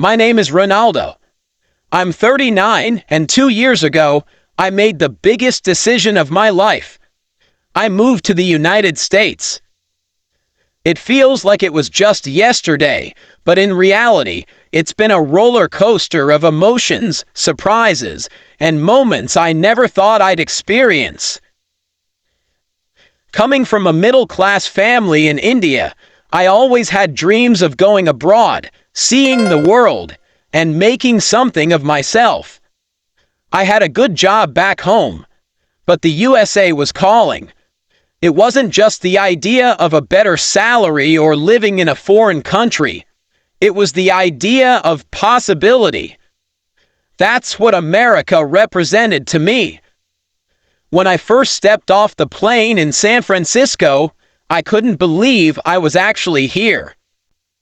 My name is Ronaldo. I'm 39, and 2 years ago, I made the biggest decision of my life. I moved to the United States. It feels like it was just yesterday, but in reality, it's been a roller coaster of emotions, surprises, and moments I never thought I'd experience. Coming from a middle-class family in India, I always had dreams of going abroad, seeing the world, and making something of myself. I had a good job back home, but the USA was calling. It wasn't just the idea of a better salary or living in a foreign country. It was the idea of possibility. That's what America represented to me. When I first stepped off the plane in San Francisco, I couldn't believe I was actually here.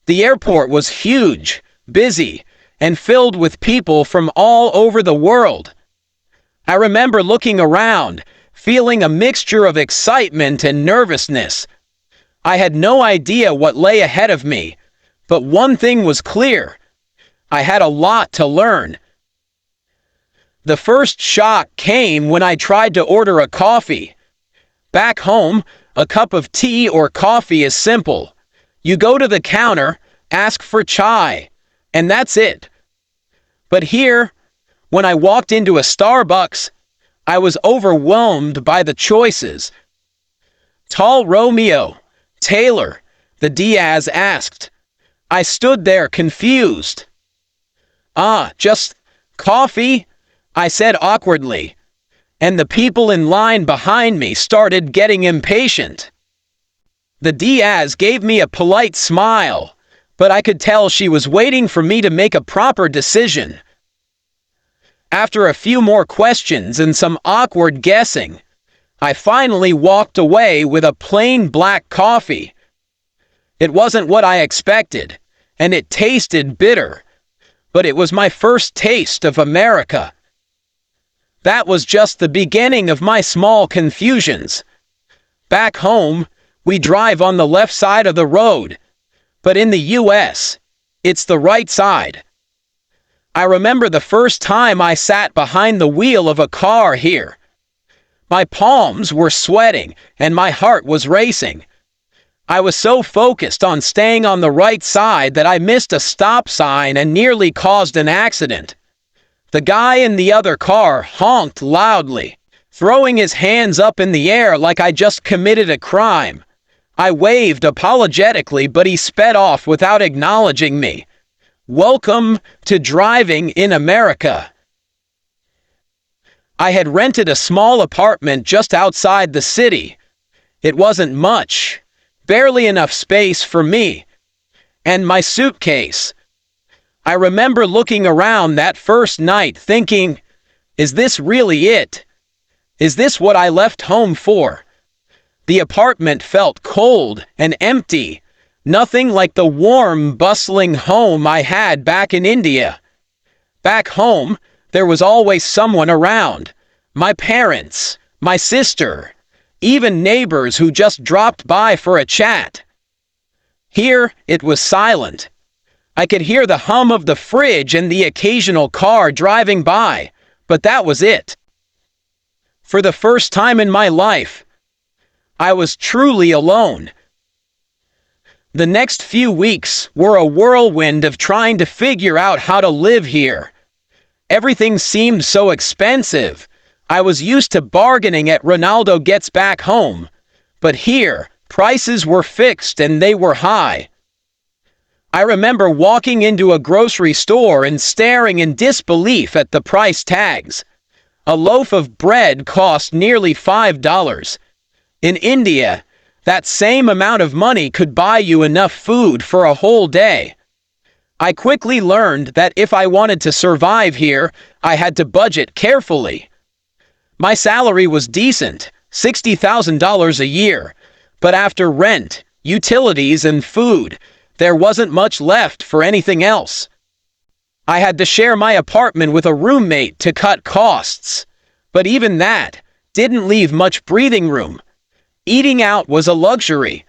The airport was huge, busy, and filled with people from all over the world. I remember looking around, feeling a mixture of excitement and nervousness. I had no idea what lay ahead of me, but one thing was clear. I had a lot to learn. The first shock came when I tried to order a coffee. Back home, a cup of tea or coffee is simple. You go to the counter, ask for chai, and that's it. But here, when I walked into a Starbucks, I was overwhelmed by the choices. Tall Romeo, Taylor, the Diaz asked. I stood there confused. Just coffee? I said awkwardly, and the people in line behind me started getting impatient. The Diaz gave me a polite smile, but I could tell she was waiting for me to make a proper decision. After a few more questions and some awkward guessing, I finally walked away with a plain black coffee. It wasn't what I expected, and it tasted bitter, but it was my first taste of America. That was just the beginning of my small confusions. Back home, we drive on the left side of the road, but in the US, it's the right side. I remember the first time I sat behind the wheel of a car here. My palms were sweating and my heart was racing. I was so focused on staying on the right side that I missed a stop sign and nearly caused an accident. The guy in the other car honked loudly, throwing his hands up in the air like I just committed a crime. I waved apologetically, but he sped off without acknowledging me. Welcome to driving in America. I had rented a small apartment just outside the city. It wasn't much, barely enough space for me and my suitcase. I remember looking around that first night thinking, is this really it? Is this what I left home for? The apartment felt cold and empty, nothing like the warm, bustling home I had back in India. Back home, there was always someone around. My parents, my sister, even neighbors who just dropped by for a chat. Here, it was silent. I could hear the hum of the fridge and the occasional car driving by, but that was it. For the first time in my life, I was truly alone. The next few weeks were a whirlwind of trying to figure out how to live here. Everything seemed so expensive. I was used to bargaining at Ronaldo Gets Back Home, but here, prices were fixed and they were high. I remember walking into a grocery store and staring in disbelief at the price tags. A loaf of bread cost nearly $5. In India, that same amount of money could buy you enough food for a whole day. I quickly learned that if I wanted to survive here, I had to budget carefully. My salary was decent, $60,000 a year, but after rent, utilities, and food, there wasn't much left for anything else. I had to share my apartment with a roommate to cut costs, but even that didn't leave much breathing room. Eating out was a luxury.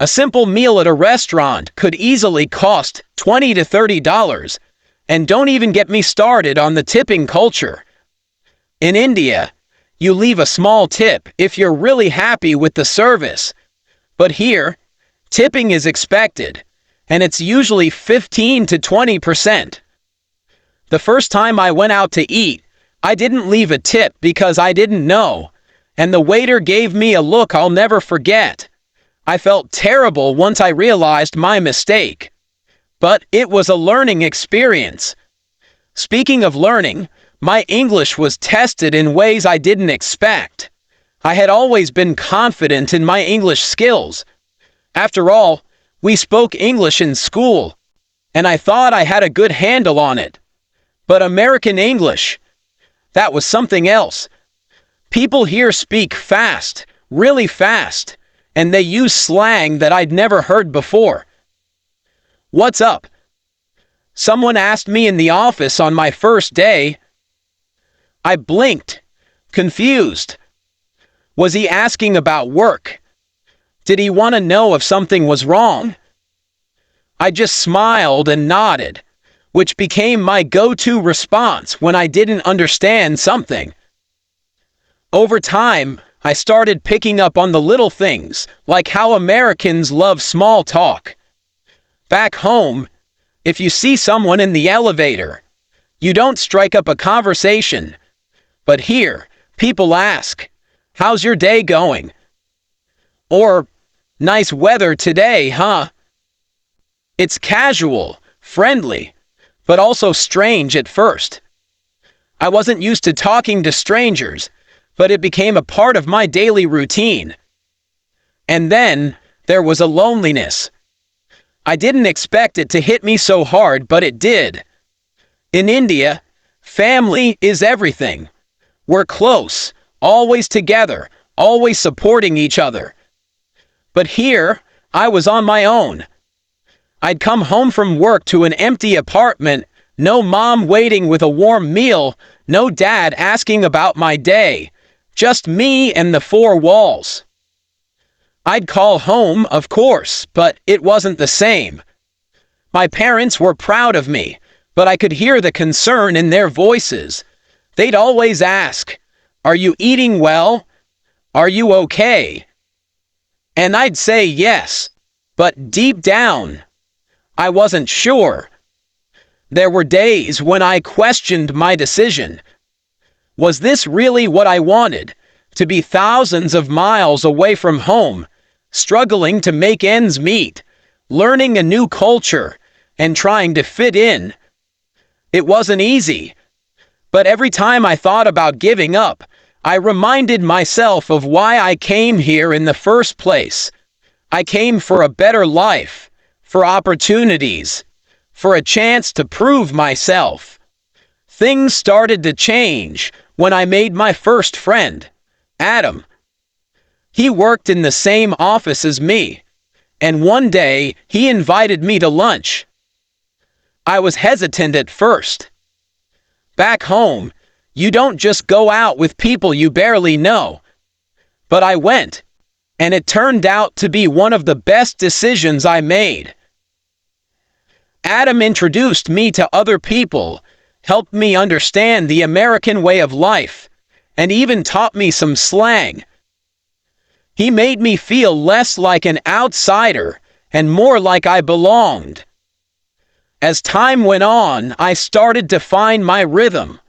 A simple meal at a restaurant could easily cost $20 to $30, And don't even get me started on the tipping culture. In India, you leave a small tip if you're really happy with the service. But here, tipping is expected, and it's usually 15 to 20%. The first time I went out to eat, I didn't leave a tip because I didn't know, and the waiter gave me a look I'll never forget. I felt terrible once I realized my mistake. But it was a learning experience. Speaking of learning, my English was tested in ways I didn't expect. I had always been confident in my English skills. After all, we spoke English in school, and I thought I had a good handle on it. But American English, that was something else. People here speak fast, really fast, and they use slang that I'd never heard before. "What's up?" someone asked me in the office on my first day. I blinked, confused. Was he asking about work? Did he want to know if something was wrong? I just smiled and nodded, which became my go-to response when I didn't understand something. Over time, I started picking up on the little things, like how Americans love small talk. Back home, if you see someone in the elevator, you don't strike up a conversation. But here, people ask, "How's your day going?" Or, "Nice weather today, huh?" It's casual, friendly, but also strange at first. I wasn't used to talking to strangers, but it became a part of my daily routine. And then, there was a loneliness. I didn't expect it to hit me so hard, but it did. In India, family is everything. We're close, always together, always supporting each other. But here, I was on my own. I'd come home from work to an empty apartment, no mom waiting with a warm meal, no dad asking about my day, just me and the four walls. I'd call home, of course, but it wasn't the same. My parents were proud of me, but I could hear the concern in their voices. They'd always ask, "Are you eating well? Are you okay?" And I'd say yes, but deep down, I wasn't sure. There were days when I questioned my decision. Was this really what I wanted? To be thousands of miles away from home, struggling to make ends meet, learning a new culture, and trying to fit in. It wasn't easy. But every time I thought about giving up, I reminded myself of why I came here in the first place. I came for a better life, for opportunities, for a chance to prove myself. Things started to change when I made my first friend, Adam. He worked in the same office as me, and one day he invited me to lunch. I was hesitant at first. Back home, you don't just go out with people you barely know. But I went, and it turned out to be one of the best decisions I made. Adam introduced me to other people, helped me understand the American way of life, and even taught me some slang. He made me feel less like an outsider and more like I belonged. As time went on, I started to find my rhythm.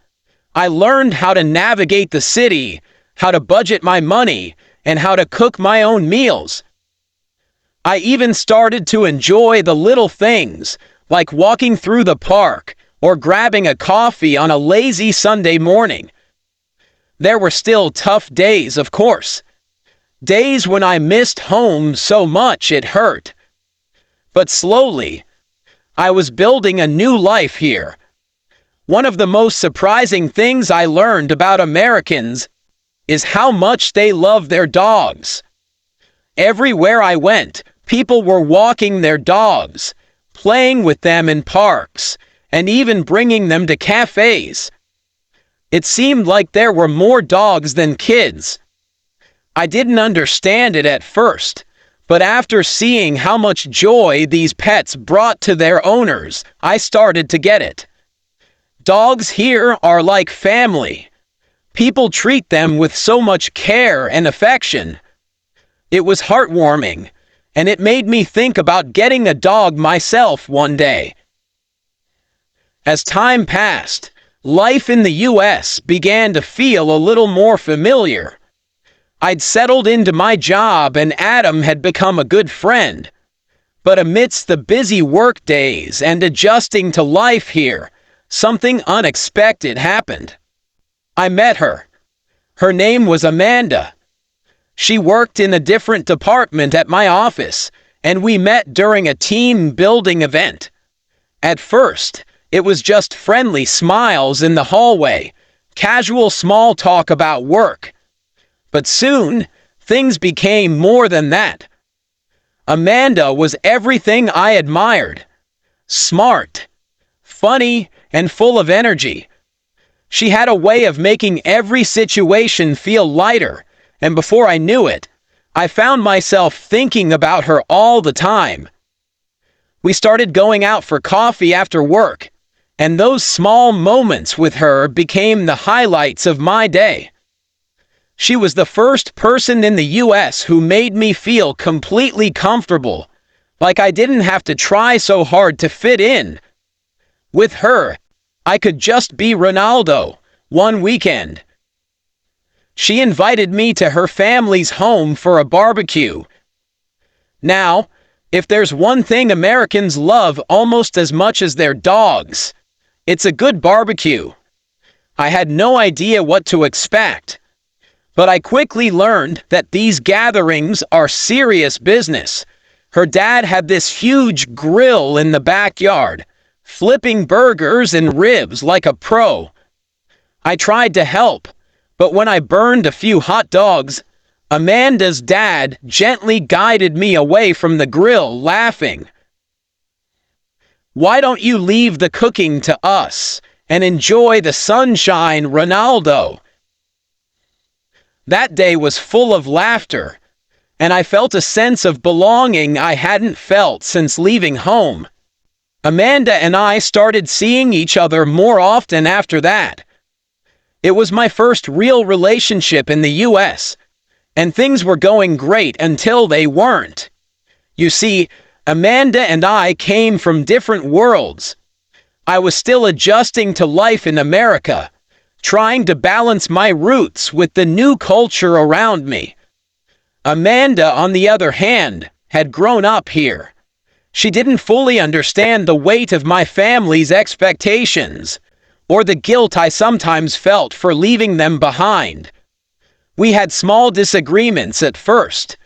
I learned how to navigate the city, how to budget my money, and how to cook my own meals. I even started to enjoy the little things, like walking through the park or grabbing a coffee on a lazy Sunday morning. There were still tough days, of course. Days when I missed home so much it hurt. But slowly, I was building a new life here. One of the most surprising things I learned about Americans is how much they love their dogs. Everywhere I went, people were walking their dogs, playing with them in parks, and even bringing them to cafes. It seemed like there were more dogs than kids. I didn't understand it at first, but after seeing how much joy these pets brought to their owners, I started to get it. Dogs here are like family. People treat them with so much care and affection. It was heartwarming, and it made me think about getting a dog myself one day. As time passed, life in the U.S. began to feel a little more familiar. I'd settled into my job and Adam had become a good friend. But amidst the busy work days and adjusting to life here, something unexpected happened. I met her. Her name was Amanda. She worked in a different department at my office, and we met during a team-building event. At first, it was just friendly smiles in the hallway, casual small talk about work. But soon, things became more than that. Amanda was everything I admired. Smart, funny, and full of energy. She had a way of making every situation feel lighter, and before I knew it, I found myself thinking about her all the time. We started going out for coffee after work, and those small moments with her became the highlights of my day. She was the first person in the U.S. who made me feel completely comfortable, like I didn't have to try so hard to fit in. With her, I could just be Ronaldo one weekend. She invited me to her family's home for a barbecue. Now, if there's one thing Americans love almost as much as their dogs, it's a good barbecue. I had no idea what to expect, but I quickly learned that these gatherings are serious business. Her dad had this huge grill in the backyard, flipping burgers and ribs like a pro. I tried to help, but when I burned a few hot dogs, Amanda's dad gently guided me away from the grill, laughing. "Why don't you leave the cooking to us and enjoy the sunshine, Ronaldo?" That day was full of laughter, and I felt a sense of belonging I hadn't felt since leaving home. Amanda and I started seeing each other more often after that. It was my first real relationship in the U.S., and things were going great until they weren't. You see, Amanda and I came from different worlds. I was still adjusting to life in America, trying to balance my roots with the new culture around me. Amanda, on the other hand, had grown up here. She didn't fully understand the weight of my family's expectations, or the guilt I sometimes felt for leaving them behind. We had small disagreements at first,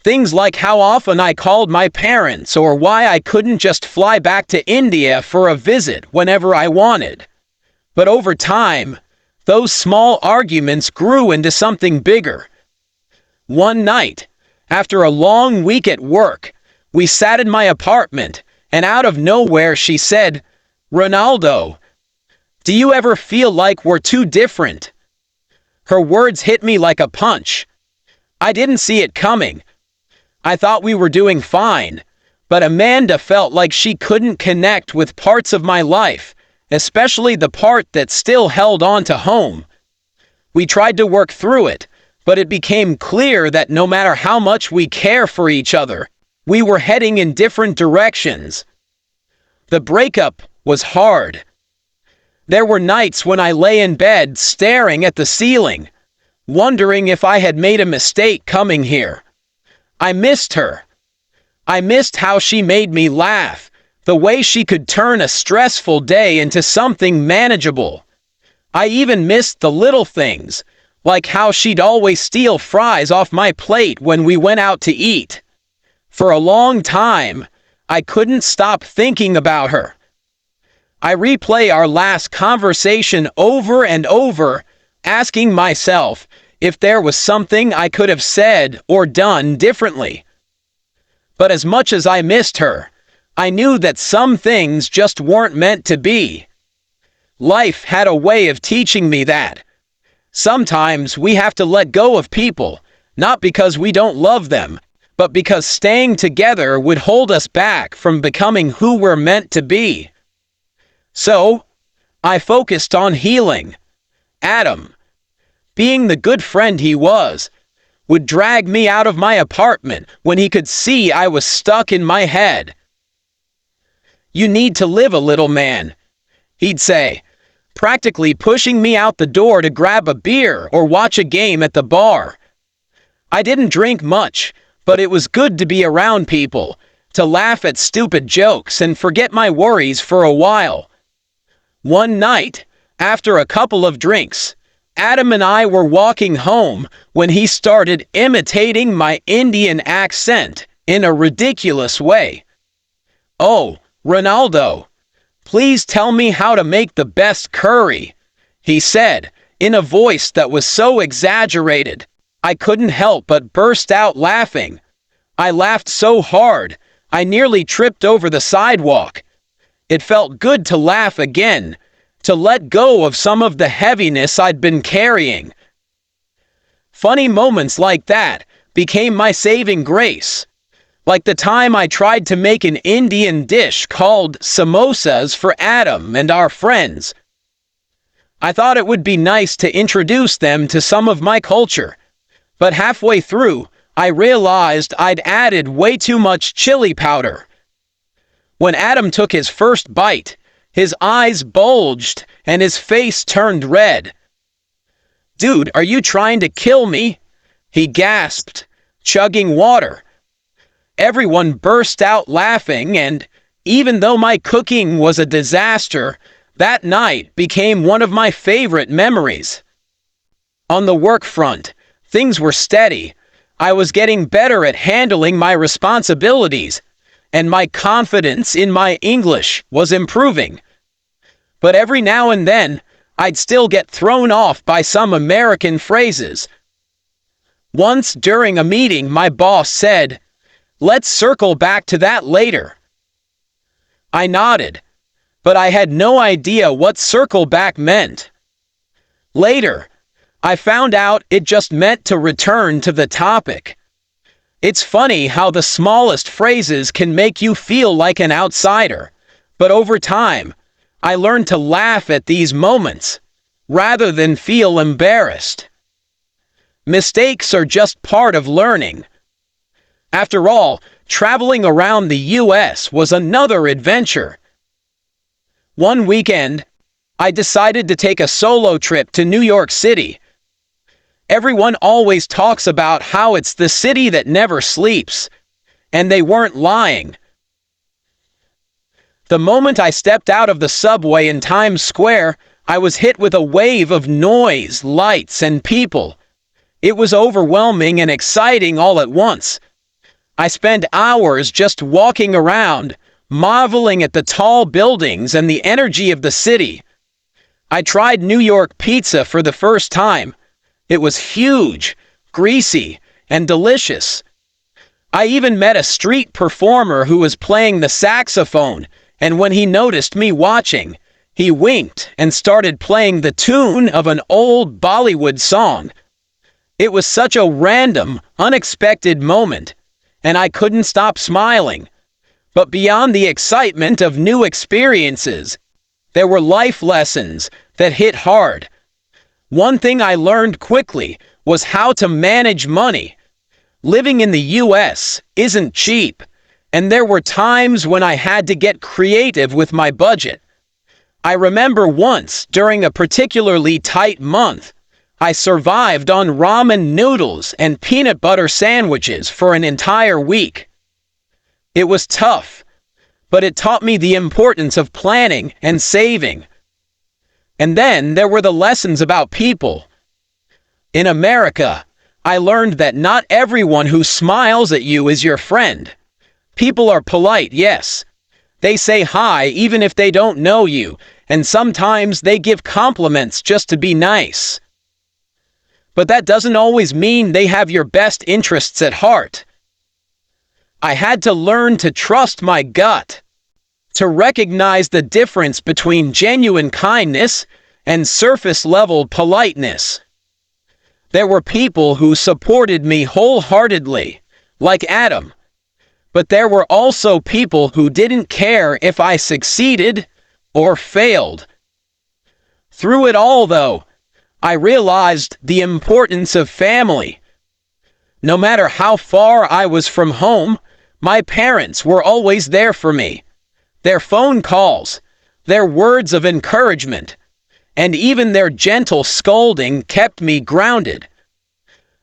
things like how often I called my parents or why I couldn't just fly back to India for a visit whenever I wanted. But over time, those small arguments grew into something bigger. One night, after a long week at work, we sat in my apartment, and out of nowhere she said, "Ronaldo, do you ever feel like we're too different?" Her words hit me like a punch. I didn't see it coming. I thought we were doing fine, but Amanda felt like she couldn't connect with parts of my life, especially the part that still held on to home. We tried to work through it, but it became clear that no matter how much we care for each other, we were heading in different directions. The breakup was hard. There were nights when I lay in bed staring at the ceiling, wondering if I had made a mistake coming here. I missed her. I missed how she made me laugh, the way she could turn a stressful day into something manageable. I even missed the little things, like how she'd always steal fries off my plate when we went out to eat. For a long time, I couldn't stop thinking about her. I replay our last conversation over and over, asking myself if there was something I could have said or done differently. But as much as I missed her, I knew that some things just weren't meant to be. Life had a way of teaching me that. Sometimes we have to let go of people, not because we don't love them, but because staying together would hold us back from becoming who we're meant to be. So, I focused on healing. Adam, being the good friend he was, would drag me out of my apartment when he could see I was stuck in my head. "You need to live a little, man," he'd say, practically pushing me out the door to grab a beer or watch a game at the bar. I didn't drink much, but it was good to be around people, to laugh at stupid jokes and forget my worries for a while. One night, after a couple of drinks, Adam and I were walking home when he started imitating my Indian accent in a ridiculous way. "Oh, Ronaldo, please tell me how to make the best curry," he said, in a voice that was so exaggerated, I couldn't help but burst out laughing. I laughed so hard, I nearly tripped over the sidewalk. It felt good to laugh again, to let go of some of the heaviness I'd been carrying. Funny moments like that became my saving grace. Like the time I tried to make an Indian dish called samosas for Adam and our friends. I thought it would be nice to introduce them to some of my culture, but halfway through, I realized I'd added way too much chili powder. When Adam took his first bite, his eyes bulged and his face turned red. "Dude, are you trying to kill me?" he gasped, chugging water. Everyone burst out laughing, and even though my cooking was a disaster, that night became one of my favorite memories. On the work front, things were steady. I was getting better at handling my responsibilities, and my confidence in my English was improving. But every now and then, I'd still get thrown off by some American phrases. Once during a meeting, my boss said, "Let's circle back to that later." I nodded, but I had no idea what circle back meant. Later, I found out it just meant to return to the topic. It's funny how the smallest phrases can make you feel like an outsider, but over time, I learned to laugh at these moments, rather than feel embarrassed. Mistakes are just part of learning. After all, traveling around the U.S. was another adventure. One weekend, I decided to take a solo trip to New York City. Everyone always talks about how it's the city that never sleeps, and they weren't lying. The moment I stepped out of the subway in Times Square, I was hit with a wave of noise, lights, and people. It was overwhelming and exciting all at once. I spent hours just walking around, marveling at the tall buildings and the energy of the city. I tried New York pizza for the first time. It was huge, greasy, and delicious. I even met a street performer who was playing the saxophone, and when he noticed me watching, he winked and started playing the tune of an old Bollywood song. It was such a random, unexpected moment, and I couldn't stop smiling. But beyond the excitement of new experiences, there were life lessons that hit hard. One thing I learned quickly was how to manage money. Living in the U.S. isn't cheap, and there were times when I had to get creative with my budget. I remember once, during a particularly tight month, I survived on ramen noodles and peanut butter sandwiches for an entire week. It was tough, but it taught me the importance of planning and saving. And then there were the lessons about people. In America, I learned that not everyone who smiles at you is your friend. People are polite, yes. They say hi even if they don't know you, and sometimes they give compliments just to be nice. But that doesn't always mean they have your best interests at heart. I had to learn to trust my gut, to recognize the difference between genuine kindness and surface-level politeness. There were people who supported me wholeheartedly, like Adam, but there were also people who didn't care if I succeeded or failed. Through it all, though, I realized the importance of family. No matter how far I was from home, my parents were always there for me. Their phone calls, their words of encouragement, and even their gentle scolding kept me grounded.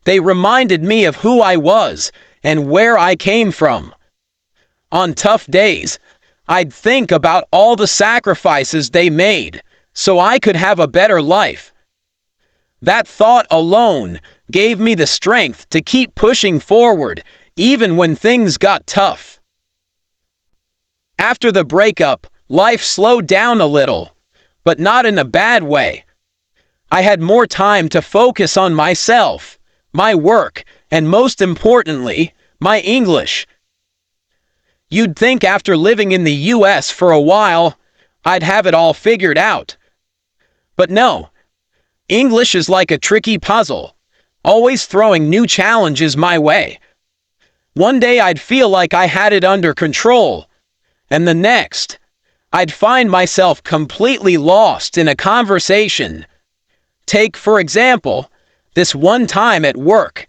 They reminded me of who I was and where I came from. On tough days, I'd think about all the sacrifices they made so I could have a better life. That thought alone gave me the strength to keep pushing forward even when things got tough. After the breakup, life slowed down a little, but not in a bad way. I had more time to focus on myself, my work, and most importantly, my English. You'd think after living in the US for a while, I'd have it all figured out. But no, English is like a tricky puzzle, always throwing new challenges my way. One day I'd feel like I had it under control, and the next, I'd find myself completely lost in a conversation. Take, for example, this one time at work.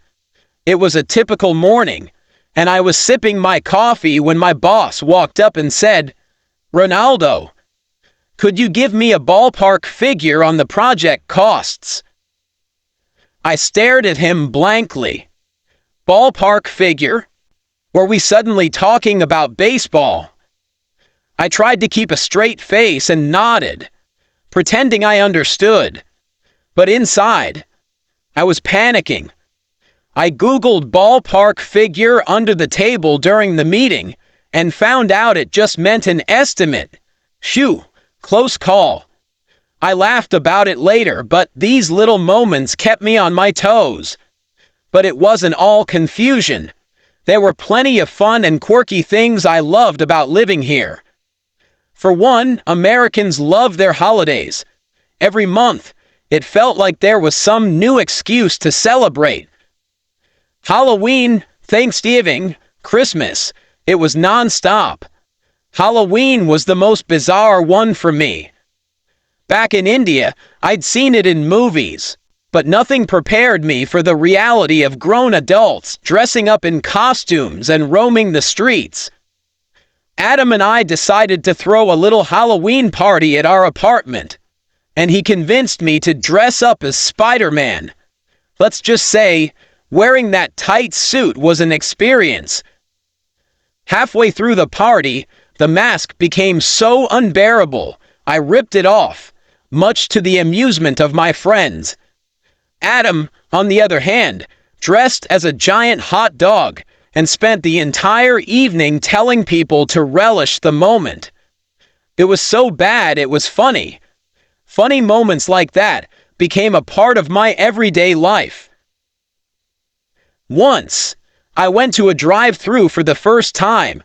It was a typical morning, and I was sipping my coffee when my boss walked up and said, "Ronaldo, could you give me a ballpark figure on the project costs?" I stared at him blankly. Ballpark figure? Were we suddenly talking about baseball? I tried to keep a straight face and nodded, pretending I understood. But inside, I was panicking. I Googled ballpark figure under the table during the meeting and found out it just meant an estimate. Phew, close call. I laughed about it later, but these little moments kept me on my toes. But it wasn't all confusion. There were plenty of fun and quirky things I loved about living here. For one, Americans love their holidays. Every month, it felt like there was some new excuse to celebrate. Halloween, Thanksgiving, Christmas, it was non-stop. Halloween was the most bizarre one for me. Back in India, I'd seen it in movies, but nothing prepared me for the reality of grown adults dressing up in costumes and roaming the streets. Adam and I decided to throw a little Halloween party at our apartment, and he convinced me to dress up as Spider-Man. Let's just say, wearing that tight suit was an experience. Halfway through the party, the mask became so unbearable, I ripped it off, much to the amusement of my friends. Adam, on the other hand, dressed as a giant hot dog and spent the entire evening telling people to relish the moment. It was so bad it was funny. Funny moments like that became a part of my everyday life. Once, I went to a drive-thru for the first time.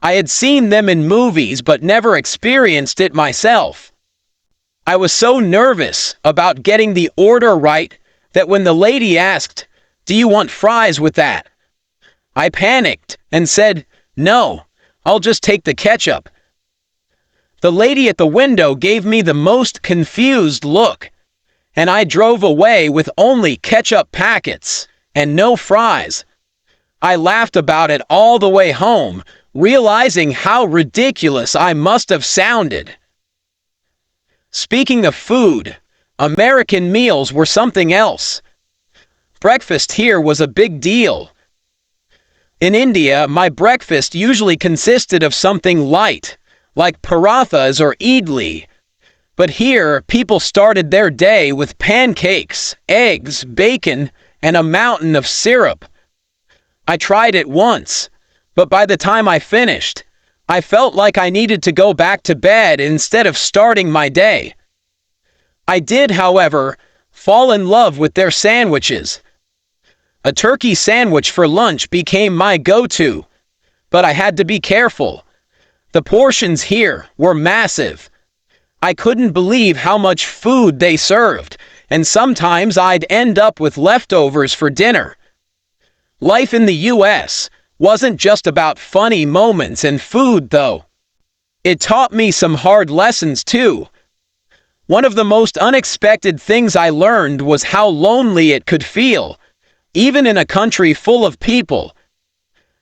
I had seen them in movies but never experienced it myself. I was so nervous about getting the order right that when the lady asked, "Do you want fries with that?" I panicked and said, "No, I'll just take the ketchup." The lady at the window gave me the most confused look, and I drove away with only ketchup packets and no fries. I laughed about it all the way home, realizing how ridiculous I must have sounded. Speaking of food, American meals were something else. Breakfast here was a big deal. In India, my breakfast usually consisted of something light, like parathas or idli. But here, people started their day with pancakes, eggs, bacon, and a mountain of syrup. I tried it once, but by the time I finished, I felt like I needed to go back to bed instead of starting my day. I did, however, fall in love with their sandwiches. A turkey sandwich for lunch became my go-to, but I had to be careful. The portions here were massive. I couldn't believe how much food they served, and sometimes I'd end up with leftovers for dinner. Life in the US wasn't just about funny moments and food, though. It taught me some hard lessons, too. One of the most unexpected things I learned was how lonely it could feel, even in a country full of people.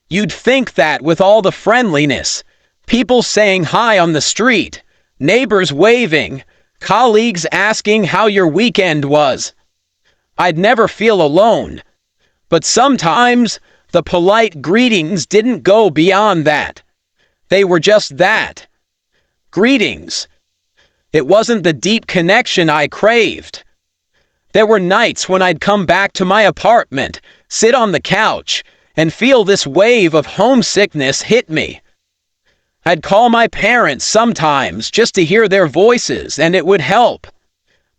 You'd think that with all the friendliness, people saying hi on the street, neighbors waving, colleagues asking how your weekend was, I'd never feel alone. But sometimes, the polite greetings didn't go beyond that. They were just that. Greetings. It wasn't the deep connection I craved. There were nights when I'd come back to my apartment, sit on the couch, and feel this wave of homesickness hit me. I'd call my parents sometimes just to hear their voices, and it would help.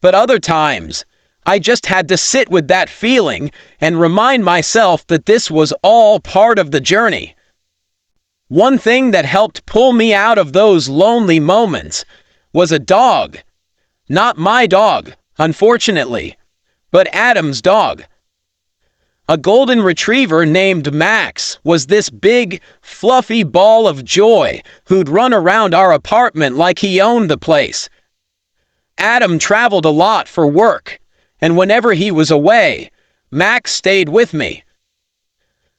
But other times, I just had to sit with that feeling and remind myself that this was all part of the journey. One thing that helped pull me out of those lonely moments was a dog. Not my dog, unfortunately, but Adam's dog. A golden retriever named Max was this big, fluffy ball of joy who'd run around our apartment like he owned the place. Adam traveled a lot for work, and whenever he was away, Max stayed with me.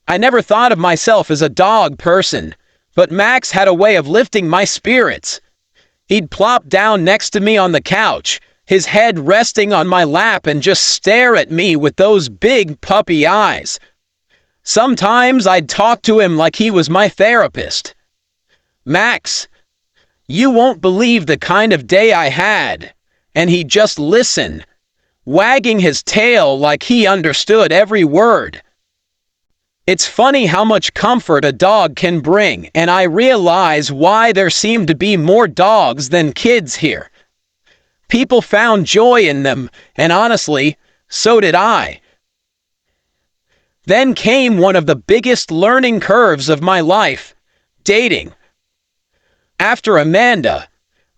I never thought of myself as a dog person, but Max had a way of lifting my spirits. He'd plop down next to me on the couch, his head resting on my lap, and just stare at me with those big puppy eyes. Sometimes I'd talk to him like he was my therapist. Max, you won't believe the kind of day I had. And he'd just listen, wagging his tail like he understood every word. It's funny how much comfort a dog can bring, and I realize why there seem to be more dogs than kids here. People found joy in them, and honestly, so did I. Then came one of the biggest learning curves of my life, dating. After Amanda,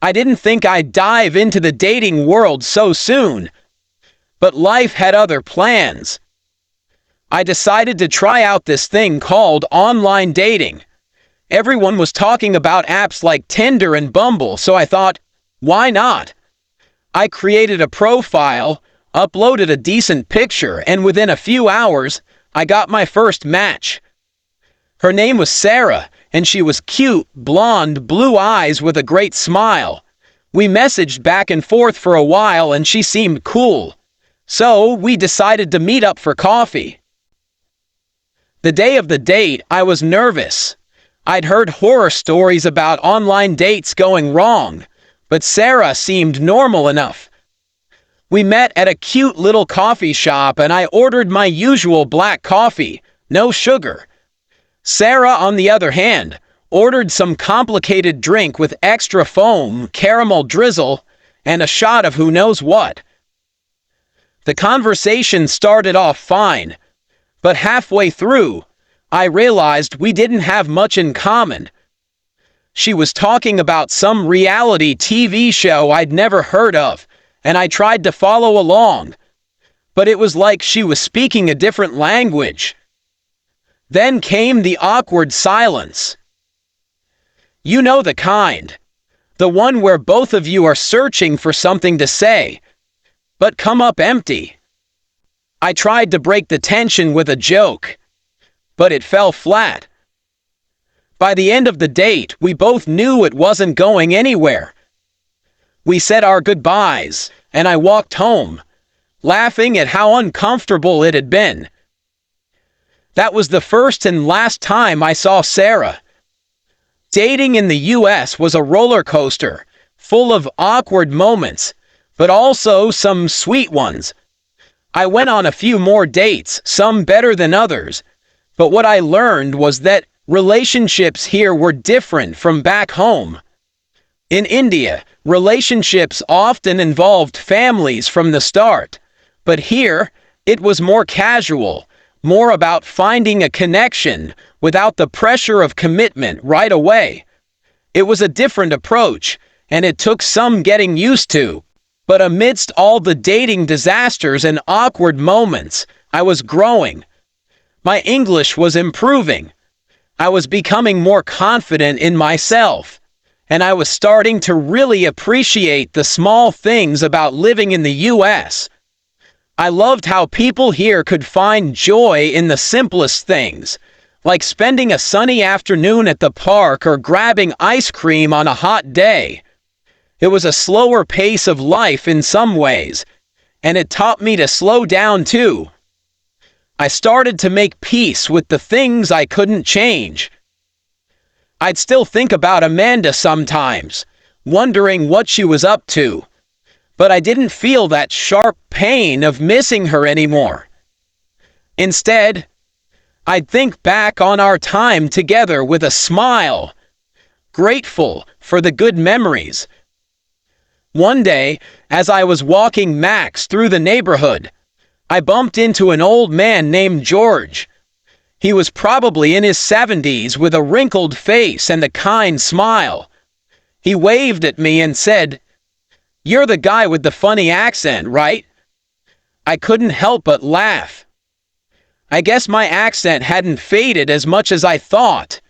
I didn't think I'd dive into the dating world so soon, but life had other plans. I decided to try out this thing called online dating. Everyone was talking about apps like Tinder and Bumble, so I thought, why not? I created a profile, uploaded a decent picture, and within a few hours, I got my first match. Her name was Sarah, and she was cute, blonde, blue eyes with a great smile. We messaged back and forth for a while, and she seemed cool. So we decided to meet up for coffee. The day of the date, I was nervous. I'd heard horror stories about online dates going wrong, but Sarah seemed normal enough. We met at a cute little coffee shop, and I ordered my usual black coffee, no sugar. Sarah, on the other hand, ordered some complicated drink with extra foam, caramel drizzle, and a shot of who knows what. The conversation started off fine, but halfway through, I realized we didn't have much in common. She was talking about some reality TV show I'd never heard of, and I tried to follow along, but it was like she was speaking a different language. Then came the awkward silence. You know the kind. The one where both of you are searching for something to say, but come up empty. I tried to break the tension with a joke, but it fell flat. By the end of the date, we both knew it wasn't going anywhere. We said our goodbyes, and I walked home, laughing at how uncomfortable it had been. That was the first and last time I saw Sarah. Dating in the US was a roller coaster, full of awkward moments, but also some sweet ones. I went on a few more dates, some better than others, but what I learned was that relationships here were different from back home. In India, relationships often involved families from the start, but here it was more casual, more about finding a connection without the pressure of commitment right away. It was a different approach, and it took some getting used to. But amidst all the dating disasters and awkward moments, I was growing. My English was improving. I was becoming more confident in myself. and I was starting to really appreciate the small things about living in the US. I loved how people here could find joy in the simplest things, like spending a sunny afternoon at the park or grabbing ice cream on a hot day. It was a slower pace of life in some ways, and it taught me to slow down too. I started to make peace with the things I couldn't change. I'd still think about Amanda sometimes, wondering what she was up to, but I didn't feel that sharp pain of missing her anymore. Instead, I'd think back on our time together with a smile, grateful for the good memories. One day, as I was walking Max through the neighborhood, I bumped into an old man named George. He was probably in his 70s with a wrinkled face and a kind smile. He waved at me and said, "You're the guy with the funny accent, right?" I couldn't help but laugh. I guess my accent hadn't faded as much as I thought.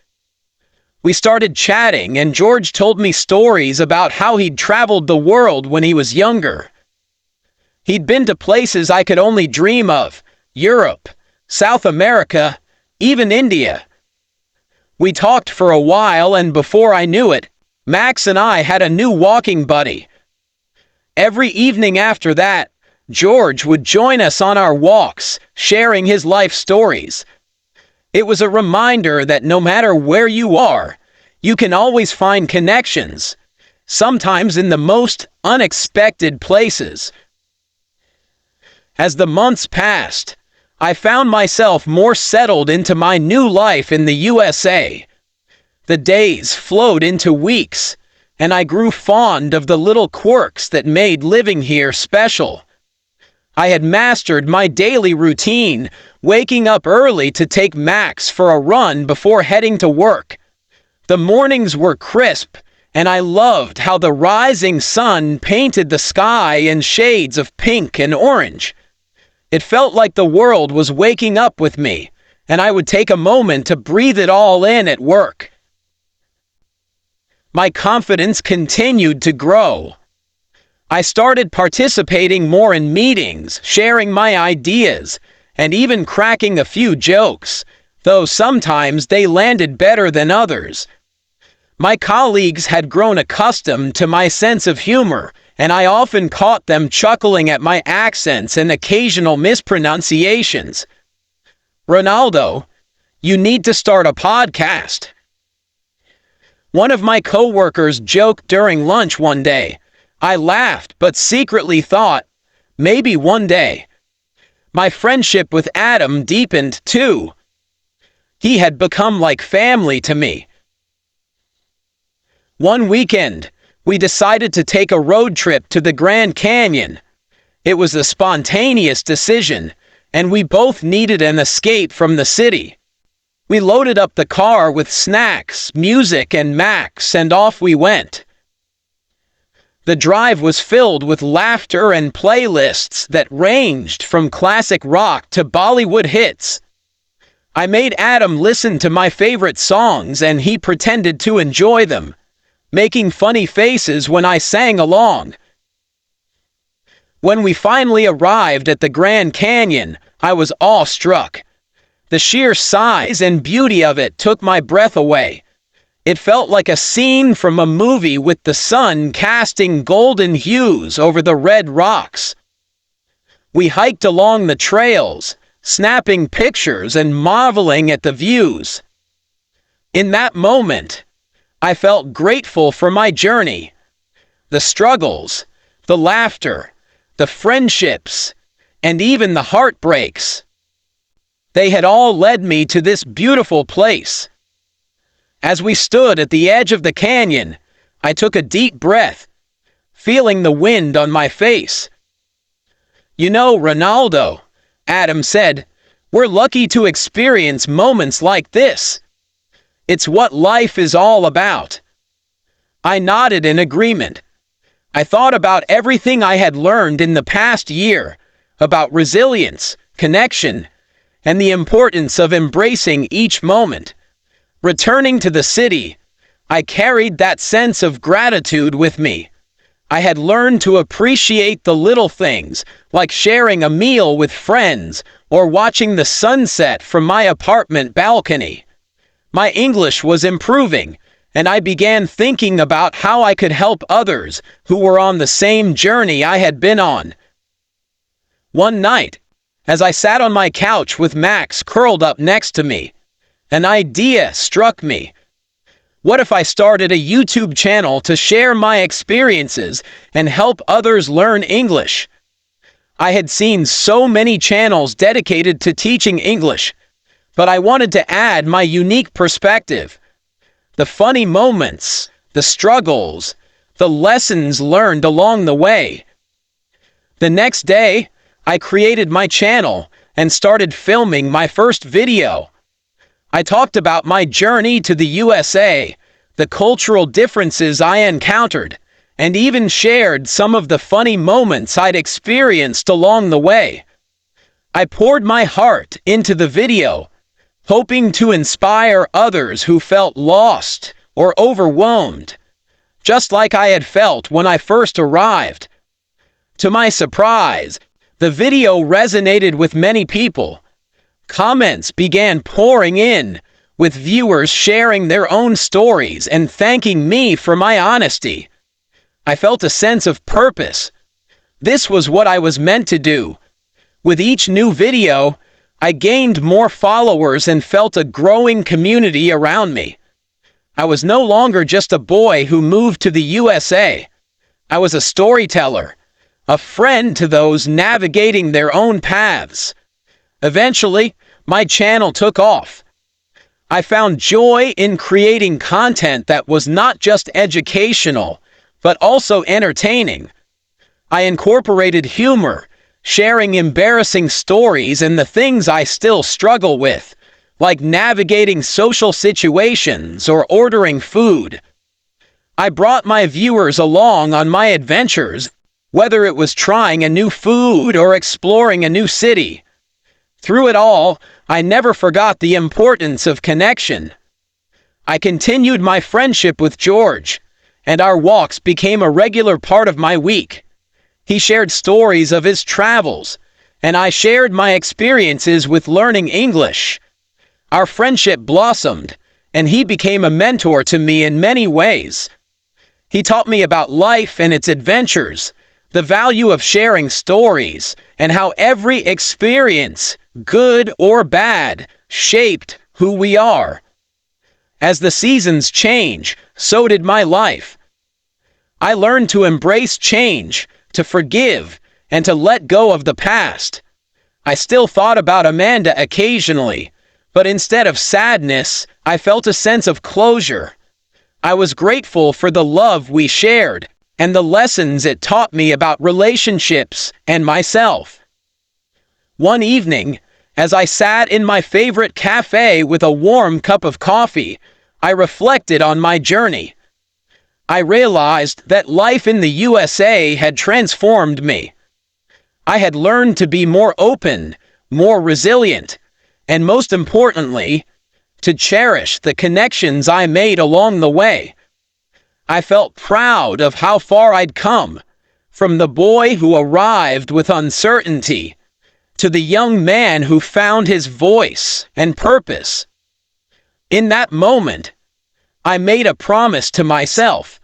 We started chatting, and George told me stories about how he'd traveled the world when he was younger. He'd been to places I could only dream of: Europe, South America, even India. We talked for a while, and before I knew it, Max and I had a new walking buddy. Every evening after that, George would join us on our walks, sharing his life stories. It was a reminder that no matter where you are, you can always find connections, sometimes in the most unexpected places. As the months passed, I found myself more settled into my new life in the USA. The days flowed into weeks, and I grew fond of the little quirks that made living here special. I had mastered my daily routine, waking up early to take Max for a run before heading to work. The mornings were crisp, and I loved how the rising sun painted the sky in shades of pink and orange. It felt like the world was waking up with me, and I would take a moment to breathe it all in at work. My confidence continued to grow. I started participating more in meetings, sharing my ideas, and even cracking a few jokes, though sometimes they landed better than others. My colleagues had grown accustomed to my sense of humor, and I often caught them chuckling at my accents and occasional mispronunciations. "Ronaldo, you need to start a podcast." One of my coworkers joked during lunch one day. I laughed, but secretly thought, maybe one day. My friendship with Adam deepened too. He had become like family to me. One weekend, we decided to take a road trip to the Grand Canyon. It was a spontaneous decision, and we both needed an escape from the city. We loaded up the car with snacks, music, and Max, and off we went. The drive was filled with laughter and playlists that ranged from classic rock to Bollywood hits. I made Adam listen to my favorite songs, and he pretended to enjoy them, making funny faces when I sang along. When we finally arrived at the Grand Canyon, I was awestruck. The sheer size and beauty of it took my breath away. It felt like a scene from a movie, with the sun casting golden hues over the red rocks. We hiked along the trails, snapping pictures and marveling at the views. In that moment, I felt grateful for my journey. The struggles, the laughter, the friendships, and even the heartbreaks. They had all led me to this beautiful place. As we stood at the edge of the canyon, I took a deep breath, feeling the wind on my face. "You know, Ronaldo," Adam said, "we're lucky to experience moments like this. It's what life is all about." I nodded in agreement. I thought about everything I had learned in the past year, about resilience, connection, and the importance of embracing each moment. Returning to the city, I carried that sense of gratitude with me. I had learned to appreciate the little things, like sharing a meal with friends or watching the sunset from my apartment balcony. My English was improving, and I began thinking about how I could help others who were on the same journey I had been on. One night, as I sat on my couch with Max curled up next to me, an idea struck me. What if I started a YouTube channel to share my experiences and help others learn English? I had seen so many channels dedicated to teaching English, but I wanted to add my unique perspective. The funny moments, the struggles, the lessons learned along the way. The next day, I created my channel and started filming my first video. I talked about my journey to the USA, the cultural differences I encountered, and even shared some of the funny moments I'd experienced along the way. I poured my heart into the video, hoping to inspire others who felt lost or overwhelmed, just like I had felt when I first arrived. To my surprise, the video resonated with many people. Comments began pouring in, with viewers sharing their own stories and thanking me for my honesty. I felt a sense of purpose. This was what I was meant to do. With each new video, I gained more followers and felt a growing community around me. I was no longer just a boy who moved to the USA. I was a storyteller, a friend to those navigating their own paths. Eventually, my channel took off. I found joy in creating content that was not just educational, but also entertaining. I incorporated humor, sharing embarrassing stories and the things I still struggle with, like navigating social situations or ordering food. I brought my viewers along on my adventures, whether it was trying a new food or exploring a new city. Through it all, I never forgot the importance of connection. I continued my friendship with George, and our walks became a regular part of my week. He shared stories of his travels, and I shared my experiences with learning English. Our friendship blossomed, and he became a mentor to me in many ways. He taught me about life and its adventures, the value of sharing stories, and how every experience, good or bad, shaped who we are. As the seasons change, so did my life. I learned to embrace change, to forgive, and to let go of the past. I still thought about Amanda occasionally, but instead of sadness, I felt a sense of closure. I was grateful for the love we shared, and the lessons it taught me about relationships and myself. One evening, as I sat in my favorite cafe with a warm cup of coffee, I reflected on my journey. I realized that life in the USA had transformed me. I had learned to be more open, more resilient, and most importantly, to cherish the connections I made along the way. I felt proud of how far I'd come, from the boy who arrived with uncertainty to the young man who found his voice and purpose. In that moment, I made a promise to myself.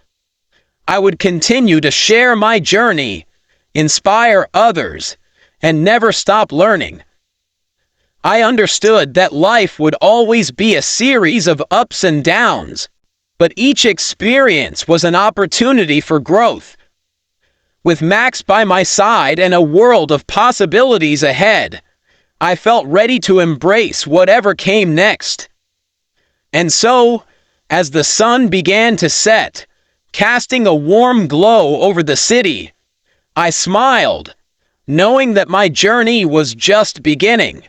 I would continue to share my journey, inspire others, and never stop learning. I understood that life would always be a series of ups and downs, but each experience was an opportunity for growth. With Max by my side and a world of possibilities ahead, I felt ready to embrace whatever came next. And so, as the sun began to set, casting a warm glow over the city, I smiled, knowing that my journey was just beginning.